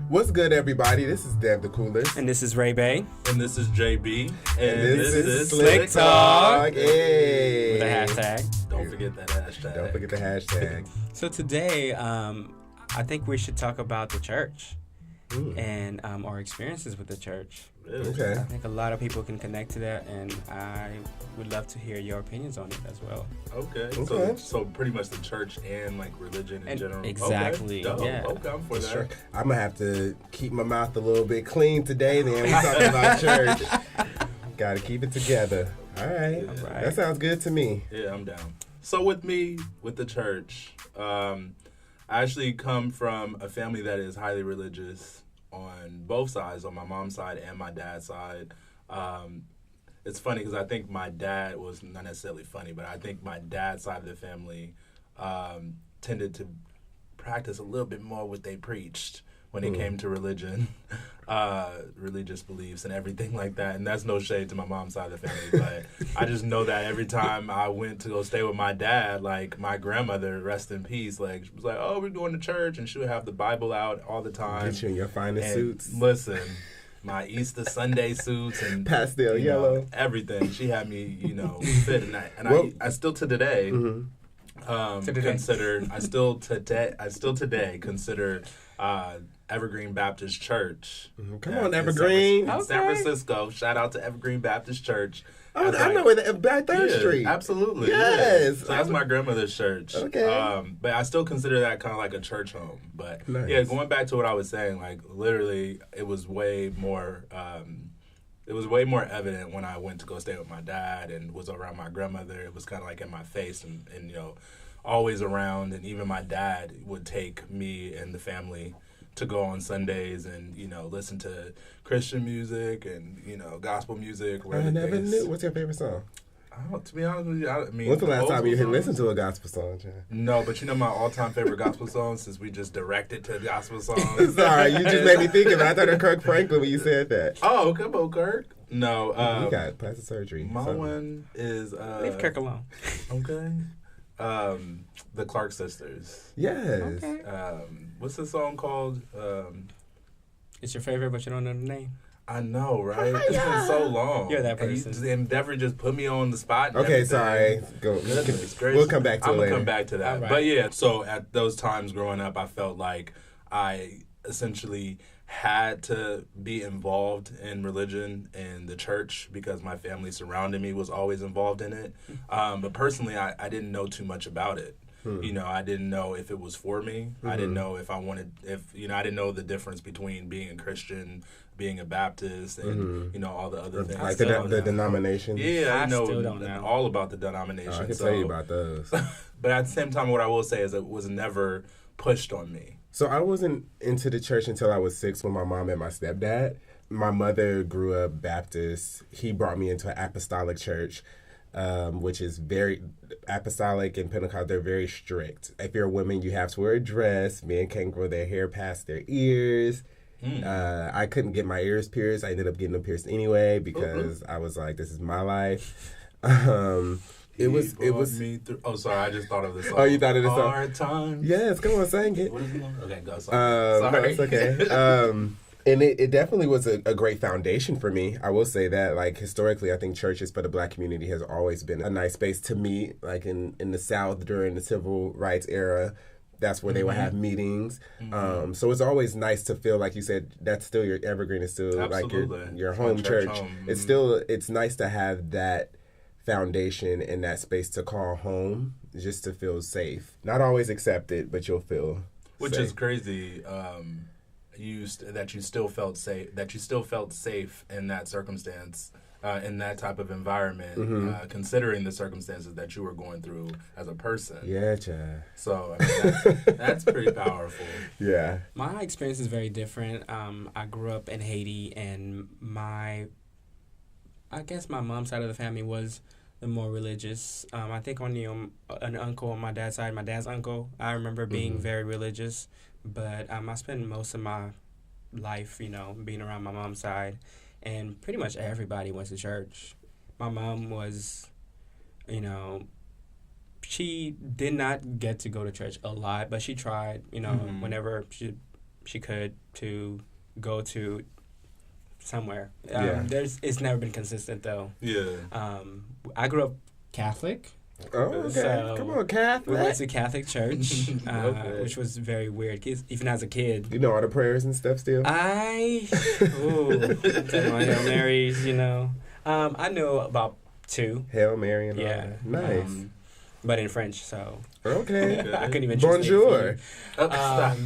What's good, everybody? This is Dev the Coolest. And this is Ray Bay. And this is JB. And this is SlickTalk. Hey. With a hashtag. Don't forget that hashtag. Don't forget the hashtag. So today, I think we should talk about the church and our experiences with the church. Really? Okay. I think a lot of people can connect to that, and I would love to hear your opinions on it as well. Okay. So pretty much the church and like religion in general. Exactly. Okay. Yeah. Okay, I'm for that. Sure. I'm going to have to keep my mouth a little bit clean today then. We're talking about church. Got to keep it together. All right. That sounds good to me. Yeah, I'm down. So with me, with the church, I actually come from a family that is highly religious on both sides, on my mom's side and my dad's side. It's funny because I think my dad was not necessarily funny, but I think my dad's side of the family tended to practice a little bit more what they preached when it came to religion, religious beliefs and everything like that. And that's no shade to my mom's side of the family, but I just know that every time I went to go stay with my dad, like my grandmother, rest in peace, like she was like, "Oh, we're going to church," and she would have the Bible out all the time. Get you in your finest suits. Listen, my Easter Sunday suits and pastel yellow, everything. She had me, fit, and I still to today. Consider I still today consider Evergreen Baptist Church. Come on, Evergreen. In San Francisco. Shout out to Evergreen Baptist Church. Oh, I know where by 3rd Street. Absolutely. Yes. So that's my grandmother's church. Okay. But I still consider that kind of like a church home. But nice. Yeah, going back to what I was saying, like literally it was way more evident when I went to go stay with my dad and was around my grandmother. It was kind of like in my face and always around. And even my dad would take me and the family to go on Sundays and, listen to Christian music and, gospel music. I never knew. What's your favorite song? To be honest with you, when's the last time you had listened to a gospel song, John? No, but my all-time favorite gospel song, since we just directed to gospel songs. Sorry, you just made me think of it. I thought of Kirk Franklin when you said that. Oh, come on, Kirk. No. You got plastic surgery. My one is... leave Kirk alone. Okay. The Clark Sisters. Yes. Okay. What's the song called? It's your favorite, but you don't know the name. I know, right? It's been so long. You're that person. And Deborah just put me on the spot. Okay, sorry. Go. We'll come back to it later. I'm going to come back to that. Right. But yeah, so at those times growing up, I felt like I essentially had to be involved in religion and the church because my family surrounding me was always involved in it. But personally, I didn't know too much about it. I didn't know if it was for me. I didn't know if I wanted, I didn't know the difference between being a Christian, being a Baptist, and, all the other things. Like the denominations? Yeah, I still don't know all about the denominations. I can tell you about those. But at the same time, what I will say is it was never pushed on me. So I wasn't into the church until I was 6 with my mom and my stepdad. My mother grew up Baptist. He brought me into an apostolic church, which is very apostolic and Pentecost. They're very strict. If you're a woman, you have to wear a dress. Men can't grow their hair past their ears. I couldn't get my ears pierced. I ended up getting them pierced anyway because I was like, this is my life. It was me through. Oh, sorry, I just thought of this song. Oh, you thought of this song? Hard times. Yes, come on, sing it. What is it? Okay, go. Sorry. No, it's okay. And it definitely was a great foundation for me. I will say that, like, historically, I think churches for the Black community has always been a nice space to meet. Like in the South during the Civil Rights era, that's where they would have meetings. So it's always nice to feel, like you said, that's still your Evergreen is still Absolutely. Like your home church. Home. It's nice to have that foundation and that space to call home, just to feel safe. Not always accepted, but you'll feel Which safe. is crazy. That you still felt safe in that circumstance, in that type of environment, considering the circumstances that you were going through as a person. Yeah, Chad. So that's pretty powerful. Yeah. My experience is very different. I grew up in Haiti, and I guess my mom's side of the family was the more religious. I think on an uncle on my dad's side, my dad's uncle, I remember being very religious. But I spent most of my life, being around my mom's side, and pretty much everybody went to church. My mom was, she did not get to go to church a lot, but she tried, whenever she could to go to somewhere. Yeah. It's never been consistent though. Yeah. I grew up Catholic. Oh, okay. So, Come on, We Catholic. went to Catholic church, Okay. which was very weird. 'Cause even as a kid, You know all the prayers and stuff still? take my Hail Marys, you know. I knew about 2, Hail Mary and all Yeah. that. Nice. but in French, so Okay. Okay. I couldn't even translate Bonjour. for you. Stop.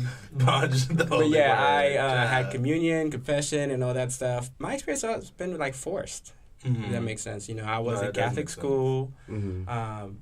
But yeah, I had communion, confession, and all that stuff. My experience has been like forced. Mm-hmm. If that makes sense. You know, I was No, in that does Catholic make sense. school. Mm-hmm.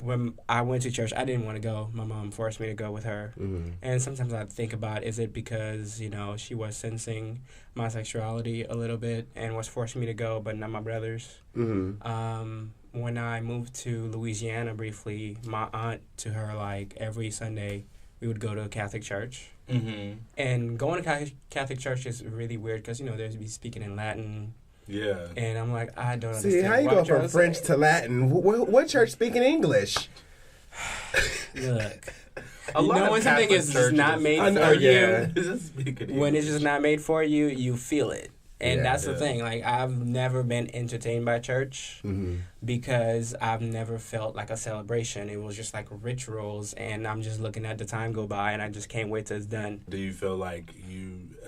When I went to church, I didn't want to go. My mom forced me to go with her. Mm-hmm. And sometimes I think about, is it because, you know, she was sensing my sexuality a little bit and was forcing me to go, but not my brothers. Mm-hmm. When I moved to Louisiana briefly, my aunt, to her, like, every Sunday, we would go to a Catholic church. Mm-hmm. And going to Catholic church is really weird because, you know, there's be speaking in Latin. Yeah. And I'm like, I don't See, understand. how you what go you're from trying French say. to Latin? What church speaking English? Look. A You lot know of when something Catholic is just churches- not made I know, for yeah. you, when it's just not made for you, you feel it. And Yeah. that's the Yeah. thing. Like, I've never been entertained by church Mm-hmm. because I've never felt like a celebration. It was just like rituals, and I'm just looking at the time go by, and I just can't wait till it's done. Do you feel like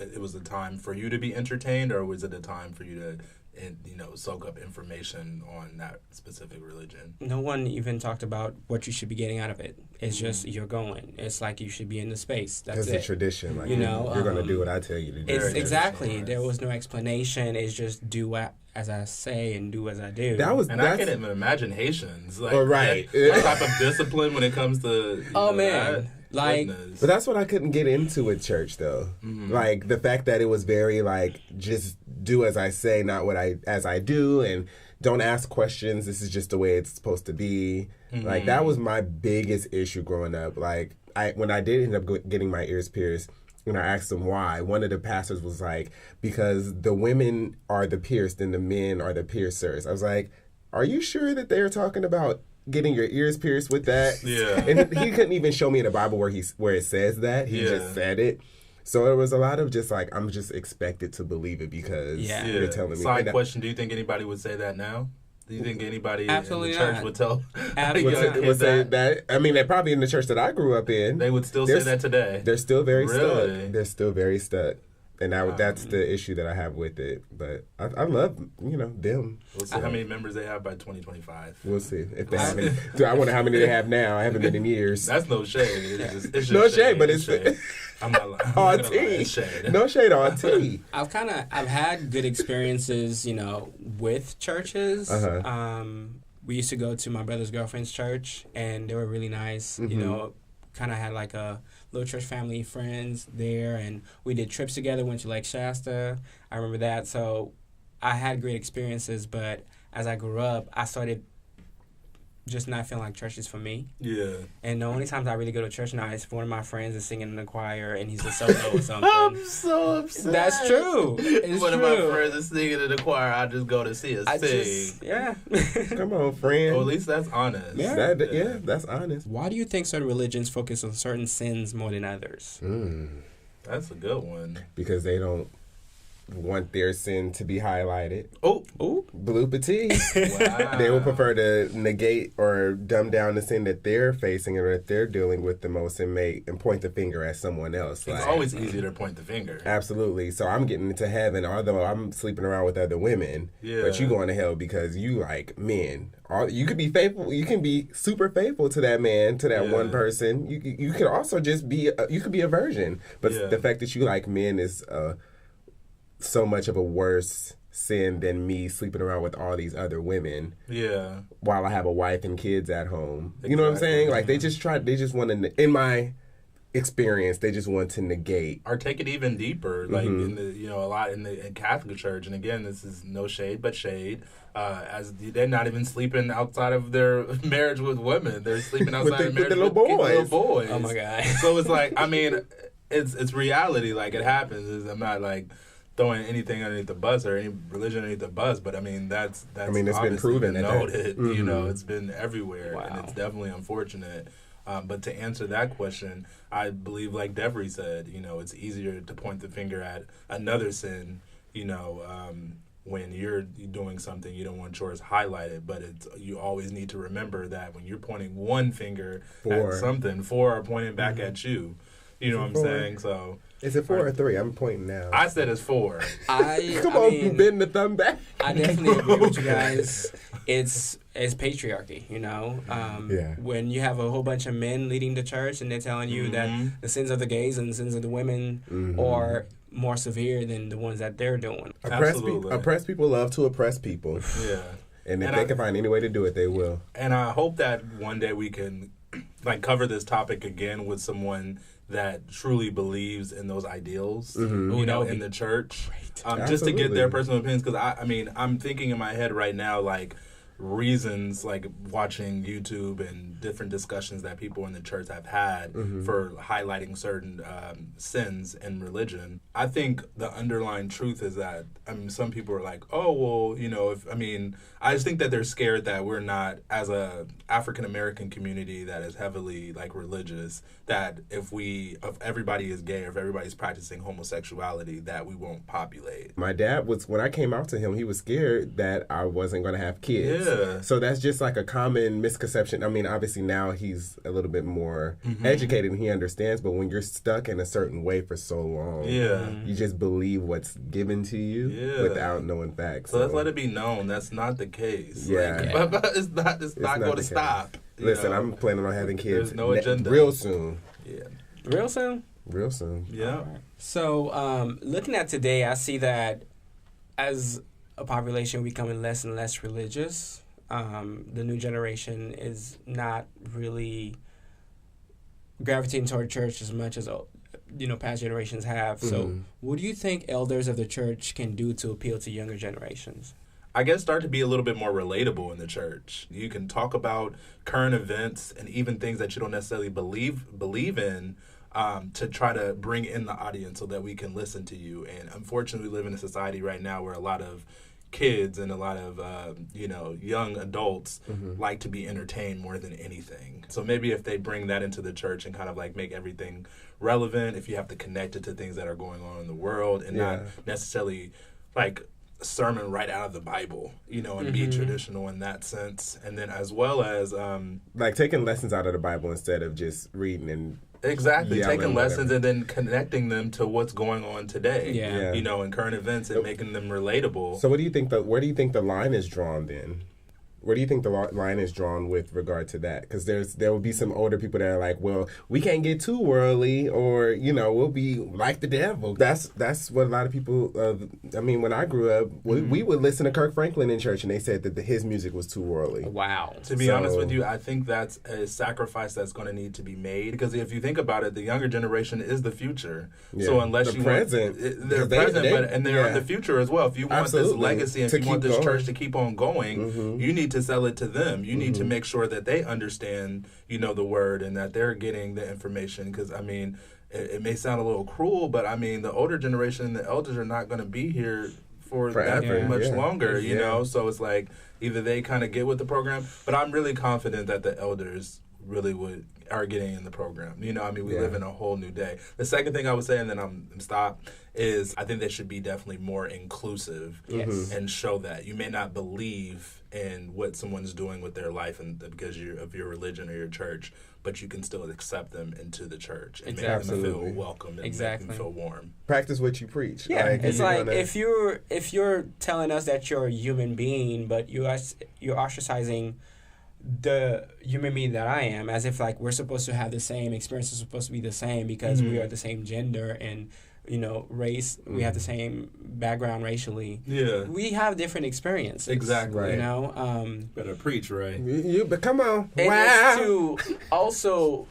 it was a time for you to be entertained, or was it a time for you to, soak up information on that specific religion? No one even talked about what you should be getting out of it. It's Mm-hmm. just you're going. It's like you should be in the space. That's It's it. a tradition. Like, You know, you're going to do what I tell you to do. It's Very exactly. traditional, There right. was no explanation. It's just do as I say and do as I do. And I can even imagine Haitians. Like, Oh, right. That type of discipline when it comes to. Oh, man. that. Like- Goodness. But that's what I couldn't get into with church, though. Mhm. Like, the fact that it was very, like, just do as I say, not as I do, and don't ask questions. This is just the way it's supposed to be. Like, that was my biggest issue growing up. Like, when I did end up getting my ears pierced, and I asked them why, one of the pastors was like, because the women are the pierced and the men are the piercers. I was like, are you sure that they're talking about getting your ears pierced with that? Yeah. And he couldn't even show me in the Bible where it says that. He Yeah. just said it. So it was a lot of just like, I'm just expected to believe it because Yeah. you're telling me. Side And question: do you think anybody would say that now? Do you think anybody Absolutely in the church not. would tell? Absolutely young not. kid would say that. I mean, they're probably in the church that I grew up in. They would still say There's- that today. They're still very Really? stuck. They're still very stuck. And that's the issue that I have with it. But I love, them. We'll see how many members they have by 2025. We'll see if they have any. Dude, I wonder how many they have now. I haven't been in years. That's no shade. It's just No shade, but it's- shade. I'm not lying. I'm On not gonna lie, T. it's shade. No shade on T. I've had good experiences, with churches. Uh-huh. We used to go to my brother's girlfriend's church, and they were really nice. Mhm. Kind of had like a little church family friends there, and we did trips together. Went to Lake Shasta. I remember that. So I had great experiences, but as I grew up, I started just not feeling like church is for me. Yeah. And the only times I really go to church now is if one of my friends is singing in the choir and he's a solo or something. I'm so upset. That's true. It's One true. of my friends is singing in the choir. I just go to see her sing. Yeah. Come on, friend. Well, at least that's honest. Yeah. That's honest. Why do you think certain religions focus on certain sins more than others? That's a good one. Because they don't want their sin to be highlighted. Oh, Ooh. Blue petite. wow. They would prefer to negate or dumb down the sin that they're facing or that they're dealing with the most and point the finger at someone else. It's always easier to point the finger. Absolutely. So I'm getting into heaven, although I'm sleeping around with other women. Yeah. But you going to hell because you like men. You could be faithful. You can be super faithful to that man, to that one person. You could also just be. You could be a virgin. But the fact that you like men is so much of a worse sin than me sleeping around with all these other women. Yeah. While I have a wife and kids at home. You know what I'm saying? Like they just want to. In my experience, they just want to negate or take it even deeper, like in the a lot in the Catholic Church. And again, this is no shade, but shade. As they're not even sleeping outside of their marriage with women; they're sleeping outside of marriage the little little boys. Oh my God! So it's like, I mean, it's reality. Like it happens. I'm not like throwing anything underneath the bus or any religion underneath the bus, but I mean that's I mean it's been proven noted. That. It's been everywhere, and it's definitely unfortunate. But to answer that question, I believe, like Devery said, it's easier to point the finger at another sin, when you're doing something you don't want yours highlighted. But you always need to remember that when you're pointing one finger at something, 4 are pointing back at you. You know what I'm saying? So is it 4 or 3? I'm pointing now. I said it's 4. Come on, bend the thumb back. I definitely agree with you guys. It's patriarchy, When you have a whole bunch of men leading the church and they're telling you that the sins of the gays and the sins of the women are more severe than the ones that they're doing. Oppressed people love to oppress people. Yeah. And if they can find any way to do it, they will. And I hope that one day we can cover this topic again with someone that truly believes in those ideals, in the church, just to get their personal opinions. Because I'm thinking in my head right now, reasons, watching YouTube and different discussions that people in the church have had for highlighting certain sins in religion. I think the underlying truth is that, some people are like, oh, well, I just think that they're scared that we're not, as a African-American community that is heavily, religious, that if everybody is gay or if everybody's practicing homosexuality, that we won't populate. My dad when I came out to him, he was scared that I wasn't going to have kids. Yeah. So that's just a common misconception. Obviously now he's a little bit more educated and he understands, but when you're stuck in a certain way for so long, you just believe what's given to you without knowing facts. So let's let it be known that's not the case. Yeah. But it's not going to stop. Listen, I'm planning on having kids there's no agenda. Real soon. Yeah. Real soon? Real soon. Yeah. Right. So looking at today, I see that as a population becoming less and less religious, the new generation is not really gravitating toward church as much as past generations have. So what do you think elders of the church can do to appeal to younger generations? I guess start to be a little bit more relatable in the church. You can talk about current events and even things that you don't necessarily believe in, to try to bring in the audience so that we can listen to you. And unfortunately, we live in a society right now where a lot of kids and a lot of young adults like to be entertained more than anything. So maybe if they bring that into the church and kind of make everything relevant, if you have to connect it to things that are going on in the world and not necessarily sermon right out of the Bible, and be traditional in that sense. And then as well as taking lessons out of the Bible instead of just reading and taking lessons and then connecting them to what's going on today. Yeah. In current events and making them relatable. So where do you think the line is drawn then? Where do you think the line is drawn with regard to that? Because there will be some older people that are like, well, we can't get too worldly, or we'll be like the devil. That's what a lot of people. When I grew up, we would listen to Kirk Franklin in church, and they said that his music was too worldly. Wow. To be honest with you, I think that's a sacrifice that's going to need to be made, because if you think about it, the younger generation is the future. Yeah. So unless they're present, and they're the future as well. If you want this legacy and if you want this church to keep on going, you need to sell it to them. You need to make sure that they understand, the word, and that they're getting the information. Because it may sound a little cruel, but the older generation, the elders are not going to be here for that much longer. You know, so it's either they kind of get with the program, but I'm really confident that the elders really are getting in the program. We live in a whole new day. The second thing I would say, and then I'm stop, is I think they should be definitely more inclusive and show that you may not believe in what someone's doing with their life and because of your religion or your church, but you can still accept them into the church and make them feel welcome and make them feel warm. Practice what you preach. Yeah, it's if you're telling us that you're a human being, but you're ostracizing the human being that I am, as if we're supposed to have the same experience, is supposed to be the same because we are the same gender and race, we have the same background racially. Yeah, we have different experiences. Exactly. Better preach, right? But come on. And it's to also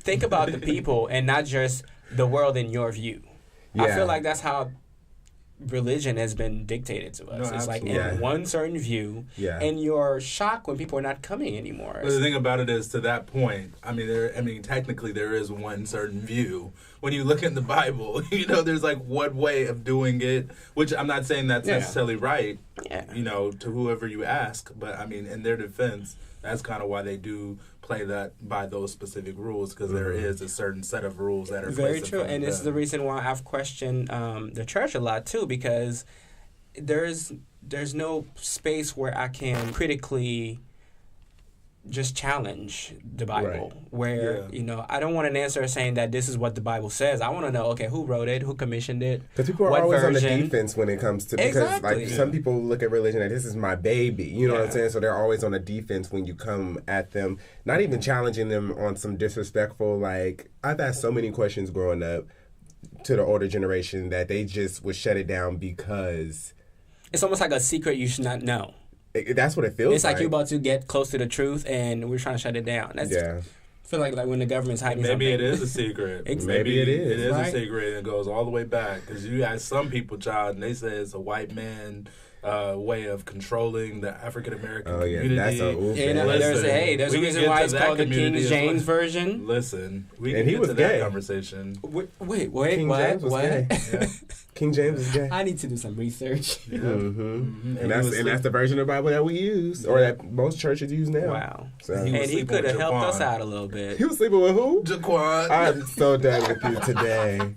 think about the people and not just the world in your view. Yeah. I feel like that's how religion has been dictated to us. It's in one certain view, and you're shocked when people are not coming anymore. But the thing about it is, to that point, technically there is one certain view. When you look in the Bible, there's one way of doing it, which I'm not saying that's necessarily right, to whoever you ask, but in their defense, that's kind of why they do play that by those specific rules, because there is a certain set of rules that are very placed in true, front of and it's them. the reason why I've questioned the church a lot too, because there's no space where I can critically just challenge the Bible. Right. Where I don't want an answer saying that this is what the Bible says. I want to know, okay, who wrote it, who commissioned it, Because people are what always on the version? defense when it comes to, because Exactly. like some people look at religion like, this is my baby, you know what I'm Yeah. saying? So they're always on the defense when you come at them, not even challenging them on some disrespectful, like, I've asked so many questions growing up to the older generation that they just would shut it down because It's almost like a secret you should not know. that's what it feels It's like you're about to get close to the truth, and we're trying to shut it down. That's, Yeah. I feel like when the government's hiding Maybe something. it is a secret. Maybe it is. It is Right. a secret, and it goes all the way back. Because you ask some people, child, and they say it's a white man way of controlling the African American Oh, yeah. community. That's a oof. And man. Listen, there's a we can reason get why to it's that called the King community as James well. version. Listen, we And can he get was to gay. that conversation. Wait, King what? James was What? gay. Yeah. King James is gay. I need to do some research. Yeah. Mm-hmm. he And that's was the version of the Bible that we use, or that most churches use now. Wow. So He was And he sleeping could have with helped us Jaquan. out a little bit. he was sleeping with who? Jaquan. I'm so done with you today.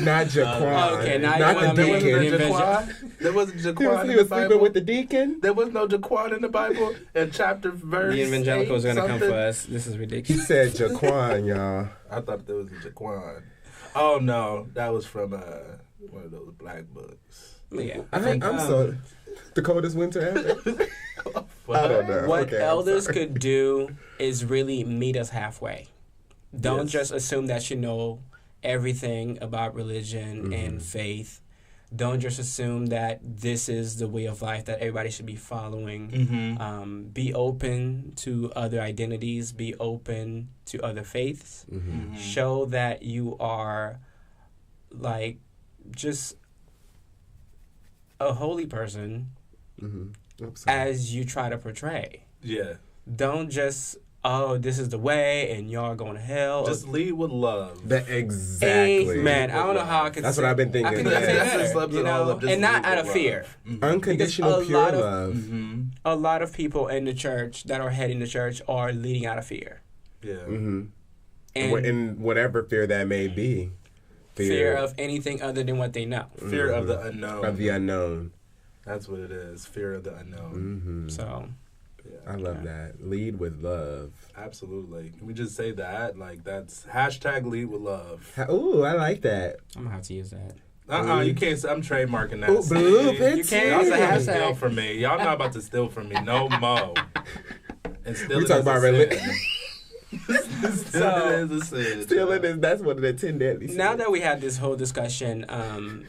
Not Jaquan. Okay, now not you the wanna make deacon. it There wasn't He Jaquan in was the sleeping Bible. with the deacon. There was no Jaquan in the Bible. In chapter verse. The evangelicals are 8 going to come something. for us. This is He ridiculous. said Jaquan, y'all. I thought there was a Jaquan. Oh no, that was from one of those black books. Yeah. I'm so the coldest winter ever. I don't know. What Okay, I'm elders sorry. could do is really meet us halfway. Don't Yes. just assume that you know everything about religion Mm-hmm. and faith. Don't just assume that this is the way of life that everybody should be following. Mm-hmm. Be open to other identities. Be open to other faiths. Mm-hmm. Show that you are like just a holy person Mm-hmm. Oops, as you try to portray. Yeah. Don't just, oh, this is the way and y'all are going to hell. Just lead with love. Exactly. Man, I don't know how I could That's say, what I've been thinking, I could yeah. say That's better, just you all know, of just and not lead out with of fear. love. Unconditional Because a pure lot of- love. Mm-hmm. A lot of people in the church that are heading the church are leading out of fear. Yeah. Mm-hmm. And And whatever fear that may be. fear of anything other than what they know. Fear of the unknown. Of the unknown. That's what it is. Fear of the unknown. Mm-hmm. So, Yeah. I love that. Lead with love. Absolutely. Can we just say that? Like, that's hashtag lead with love. Ooh, I like that. I'm going to have to use that. You can't say, I'm trademarking that. Ooh, blue See? pits. You can't Y'all use not a about to hashtag. steal from me. Y'all not about to steal from me no more. And stealing We talk is a about sin. So- Stealing is a sin. Stealing is, that's one of the 10 deadly sins. Now that we had this whole discussion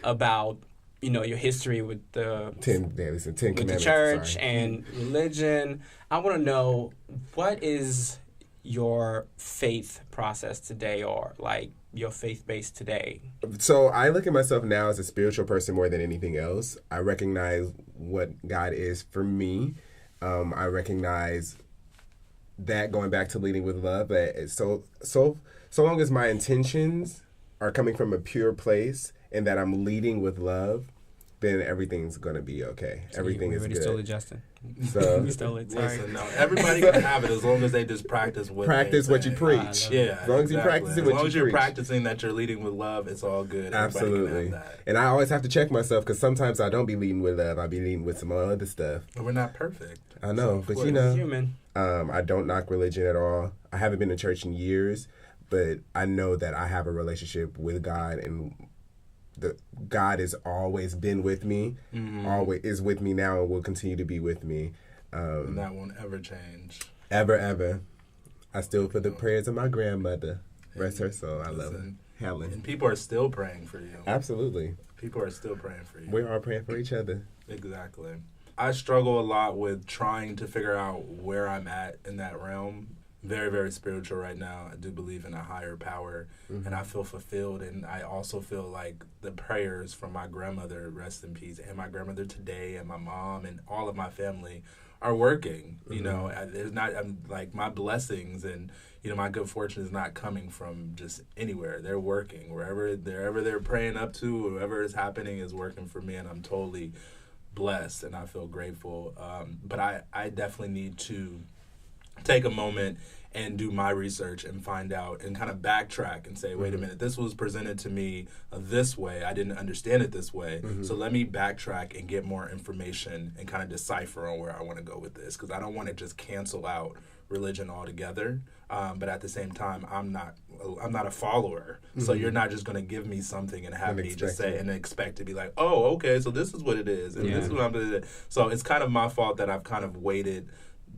about, your history with the 10 deadly sins, 10 with the commandments. church sorry. and religion, I want to know, what is your faith process today, or like your faith base today? So I look at myself now as a spiritual person more than anything else. I recognize what God is for me. I recognize that, going back to leading with love, that it's so long as my intentions are coming from a pure place and that I'm leading with love, then everything's gonna be okay. Everything we is already good. stole it, Justin. So We stole it. Sorry. Listen, no, everybody can have it as long as they just practice what practice they what you say. preach. Yeah, As long as you exactly. practice it, As what long you as you're preach. practicing that you're leading with love, it's all good. Everybody can Absolutely. have that. And I always have to check myself, because sometimes I don't be leading with love. I be leading with some other stuff. But we're not perfect. I know, of but course. you know, Human. I don't knock religion at all. I haven't been to church in years, but I know that I have a relationship with God, and God has always been with me, always is with me now, and will continue to be with me. And that won't ever change. Ever. I still feel the prayers of my grandmother. Rest her soul. I love her. Listen, Helen. And people are still praying for you. Absolutely. People are still praying for you. We're all praying for each other. Exactly. I struggle a lot with trying to figure out where I'm at in that realm. Very, very spiritual right now. I do believe in a higher power, and I feel fulfilled. And I also feel like the prayers from my grandmother, rest in peace, and my grandmother today, and my mom, and all of my family are working. You know, there's not like my blessings and my good fortune is not coming from just anywhere. They're working wherever they're praying up to, whatever is happening is working for me, and I'm totally blessed, and I feel grateful. But I definitely need to take a moment and do my research and find out and kind of backtrack and say, wait a minute, this was presented to me this way. I didn't understand it this way. So let me backtrack and get more information and kind of decipher on where I want to go with this, because I don't want to just cancel out religion altogether. But at the same time, I'm not a follower. So you're not just going to give me something and have me just say and expect to be like, oh, okay, so this is what it is. And this is what I'm doing. So it's kind of my fault that I've kind of waited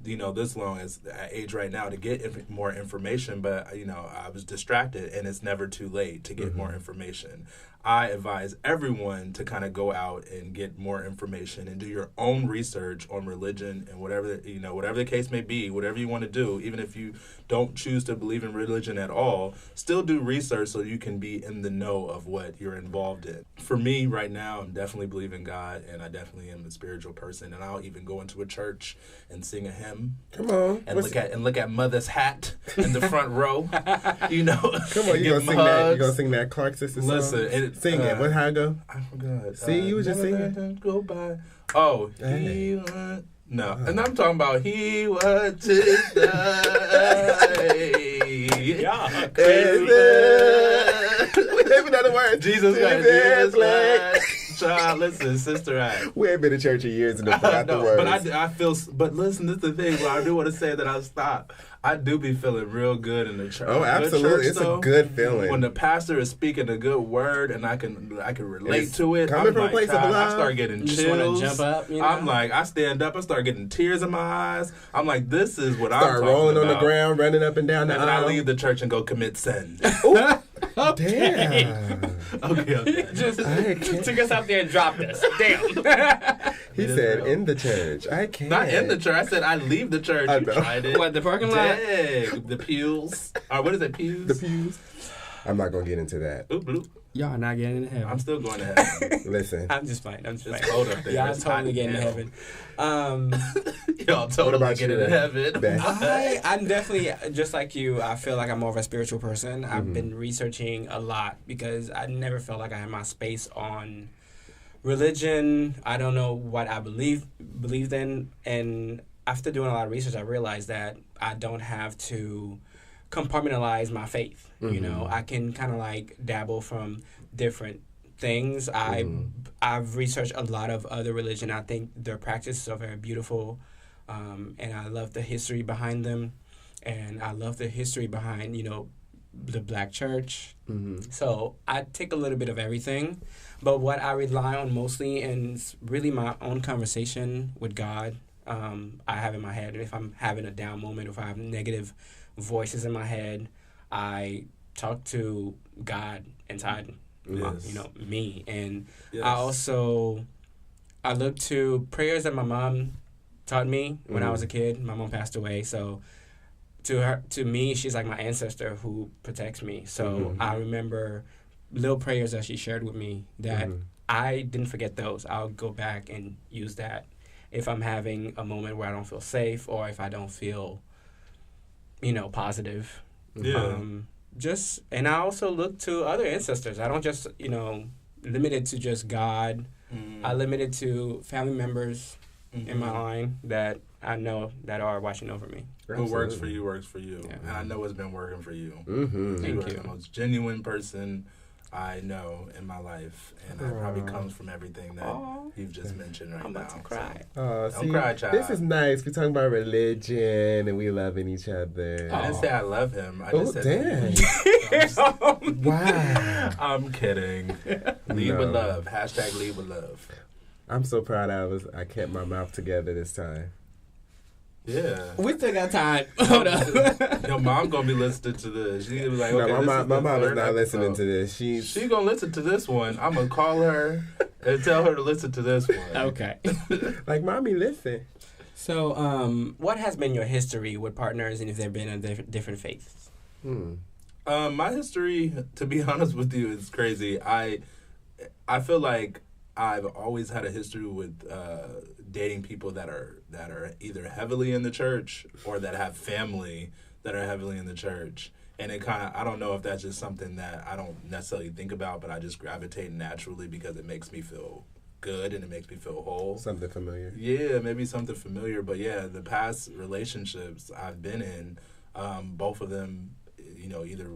this long as at age right now to get more information, but I was distracted, and it's never too late to get more information. I advise everyone to kind of go out and get more information and do your own research on religion and whatever the case may be, whatever you want to do. Even if you don't choose to believe in religion at all, still do research so you can be in the know of what you're involved in. For me right now, I'm definitely believing God, and I definitely am a spiritual person, and I'll even go into a church and sing a hymn. Come on. And look at Mother's hat in the front row. Come on, you gonna sing that Clark Sisters song? Listen, sing it. How it go? I forgot. See, you was just singing. Go by. Oh, he went. No, and I'm talking about he went to die. Yeah. We have another word. Jesus Christ. Child, listen, Sister Act. We ain't been to church in years and forgot the words. But I feel. But listen, this is the thing. But I do want to say that I stop. I do be feeling real good in the church. Oh, absolutely! It's a good feeling when the pastor is speaking a good word and I can relate to it. Coming from a place of love, I start getting chills. Just want to jump up. I'm like, I stand up, I start getting tears in my eyes. I'm like, this is what I'm talking about. Start rolling on the ground, running up and down the aisle. And then I leave the church and go commit sin. Damn. Okay. Just took us out there and dropped us. Damn. He said, in the church. I can't. Not in the church. I said, I leave the church. You tried it. What, the parking lot? Dang. The pews. What is it, pews? The pews. I'm not going to get into that. Oop, bloop. Y'all not getting into heaven. I'm still going to heaven. Listen. I'm just fine. Cold up there. Y'all totally getting to heaven. Y'all totally getting to heaven. I'm definitely, just like you, I feel like I'm more of a spiritual person. I've been researching a lot because I never felt like I had my space on religion. I don't know what I believed in. And after doing a lot of research, I realized that I don't have to compartmentalize my faith. I can kind of like dabble from different things. I've researched a lot of other religion. I think their practices are very beautiful, and I love the history behind them, and I love the history behind the Black church. So I take a little bit of everything, but what I rely on mostly is really my own conversation with God. I have in my head, if I'm having a down moment, if I have negative voices in my head, I talk to God inside me. And I look to prayers that my mom taught me when I was a kid. My mom passed away, so to me, she's like my ancestor who protects me. So I remember little prayers that she shared with me that I didn't forget those. I'll go back and use that if I'm having a moment where I don't feel safe or if I don't feel positive. And I also look to other ancestors. I don't just limit it to just God. I limit it to family members in my line that I know that are watching over me. What works for you works for you. Yeah. And I know it's been working for you. Thank you. The most genuine person I know in my life, and that probably comes from everything that you've just mentioned right now. I'm about to cry. Don't cry, child. This is nice. We're talking about religion and we loving each other. I didn't say I love him. I just said damn. Wow. I'm kidding. Lead with love. # lead with love. I'm so proud I kept my mouth together this time. Yeah. We still got time. Hold up. Your mom gonna be listening to this. She gonna be like, okay, no, my mom is not listening to this. She gonna listen to this one. I'm gonna call her and tell her to listen to this one. Okay. Like, mommy, listen. So, what has been your history with partners, and if they've been in different faiths? My history, to be honest with you, is crazy. I feel like I've always had a history with dating people that are either heavily in the church or that have family that are heavily in the church. And it kind of, I don't know if that's just something that I don't necessarily think about, but I just gravitate naturally because it makes me feel good and it makes me feel whole. Something familiar. Yeah, maybe something familiar. But yeah, the past relationships I've been in, both of them, either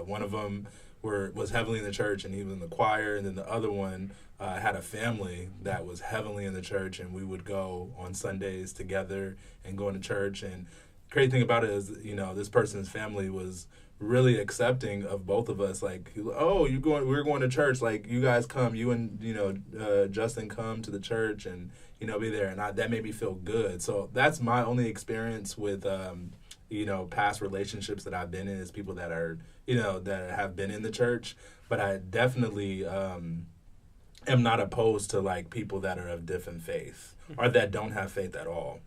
one of them was heavily in the church and he was in the choir, and then the other one had a family that was heavily in the church, and we would go on Sundays together and go into church. And the crazy thing about it is, this person's family was really accepting of both of us. Like, oh, we're going to church. Like, you guys come, you and Justin come to the church and be there. And that made me feel good. So that's my only experience with past relationships that I've been in, is people that are that have been in the church. But I definitely am not opposed to like people that are of different faith or that don't have faith at all.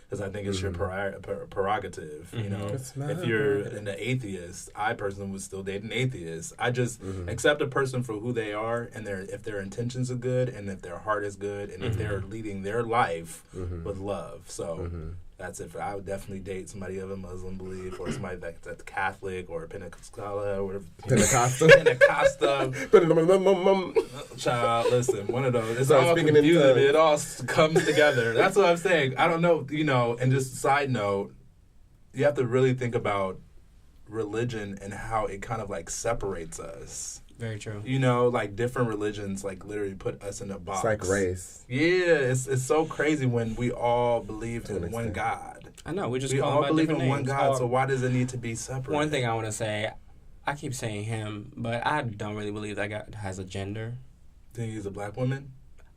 Because I think it's your prerogative, If you're an atheist, I personally would still date an atheist. I just accept a person for who they are, and if their intentions are good, and if their heart is good, and if they're leading their life with love. So that's it. I would definitely date somebody of a Muslim belief, or somebody that's Catholic or Pentecostal or whatever. Pentecostal. Child, listen, one of those. It's all confusing. It all comes together. That's what I'm saying. I don't know, and just side note, you have to really think about religion and how it kind of like separates us. Very true. Like different religions like literally put us in a box. It's like race. Yeah, it's so crazy when we all believe in one God. I know, we all believe in names. one God, so why does it need to be separate? One thing I want to say, I keep saying him, but I don't really believe that God has a gender. Think he's a black woman?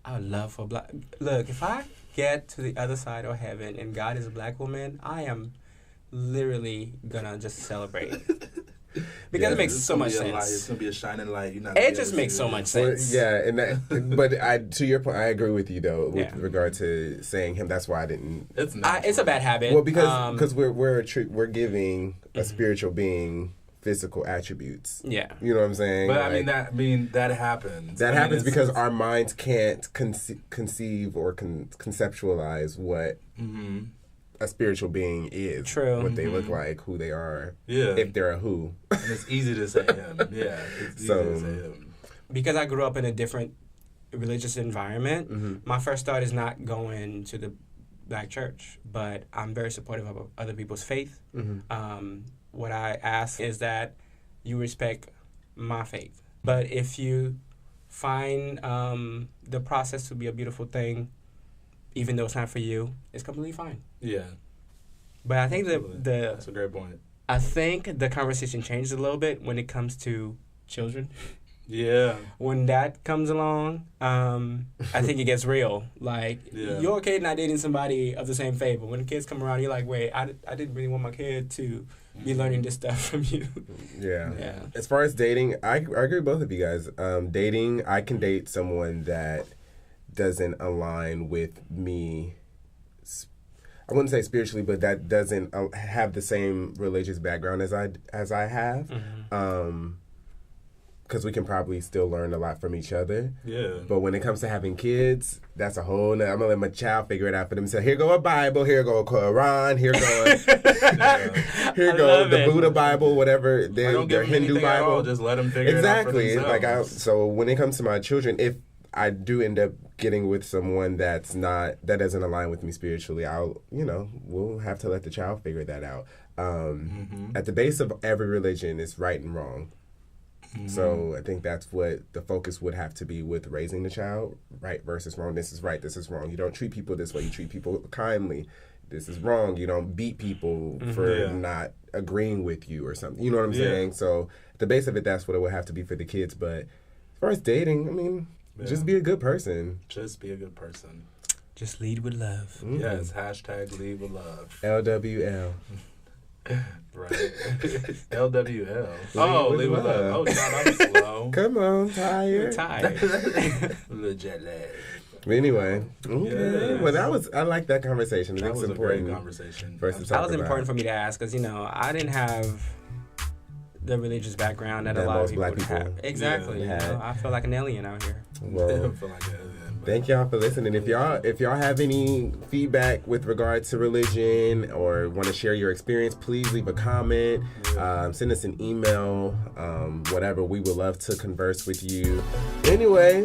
I would love for black. Look, if I get to the other side of heaven and God is a black woman, I am literally gonna just celebrate. Because it makes so much sense. It's gonna be a shining light. It just makes so much sense. Well, yeah, and but to your point, I agree with you though with regard to saying him. That's why I didn't. It's a bad habit. Well, because we're giving a spiritual being physical attributes. Yeah, you know what I'm saying. But that happens. That happens because our minds can't conceive or conceptualize what. A spiritual being is. True. What they look like, who they are. Yeah. If they're a who. And it's easy to say him. Yeah. It's easy to say him. Because I grew up in a different religious environment, my first thought is not going to the black church, but I'm very supportive of other people's faith. What I ask is that you respect my faith. But if you find the process to be a beautiful thing, even though it's not for you, it's completely fine. Yeah. But I think that's a great point. I think the conversation changed a little bit when it comes to children. Yeah. When that comes along, I think it gets real. Like, you're okay not dating somebody of the same faith, but when the kids come around, you're like, wait, I didn't really want my kid to be learning this stuff from you. Yeah. As far as dating, I agree with both of you guys. Dating, I can date someone that doesn't align with me. I wouldn't say spiritually, but that doesn't have the same religious background as I have. Because we can probably still learn a lot from each other. Yeah. But when it comes to having kids, that's a whole nother. I'm gonna let my child figure it out for themselves. Here go a Bible. Here go a Quran. Here go the Buddha Bible. Whatever their Hindu Bible. Just let them figure it out for themselves. So when it comes to my children, if I do end up getting with someone that doesn't align with me spiritually, we'll have to let the child figure that out. At the base of every religion is right and wrong. So I think that's what the focus would have to be with raising the child, right versus wrong. This is right, this is wrong. You don't treat people this way, you treat people kindly. This is wrong. You don't beat people for not agreeing with you or something. You know what I'm saying? So at the base of it, that's what it would have to be for the kids. But as far as dating, just be a good person. Just be a good person. Just lead with love. Yes, hashtag lead with love. LWL. Right. LWL. Lead with love. Oh, God, I'm slow. Come on, tired. The jet lag. But anyway, okay. Well, I like that conversation. That was important. A great conversation. For us to talk that was about. important for me to ask because I didn't have the religious background that a lot of people have. Exactly. Yeah. I feel like an alien out here. Well, I feel like an alien. Thank y'all for listening. If y'all have any feedback with regard to religion or want to share your experience, please leave a comment. Send us an email. Whatever. We would love to converse with you. Anyway,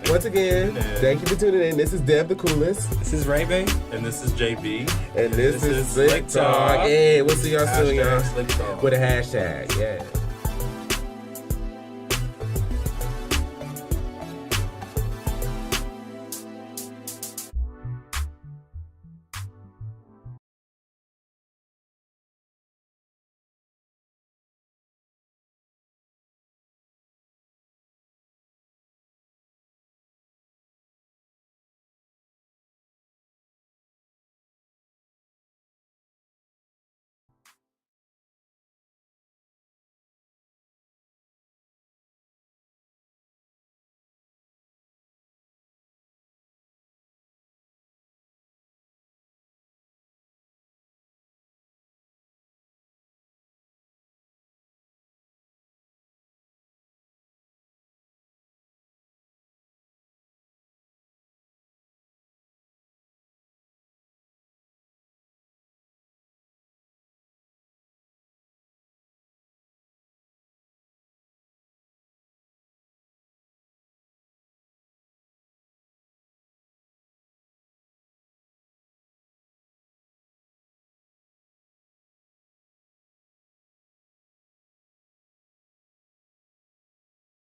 Once again, thank you for tuning in. This is Dev the Coolest. This is Ray Bay. And this is JB. And this is Slick Talk. Hey, we'll see y'all soon, y'all. Slick Talk. With a hashtag. Yeah.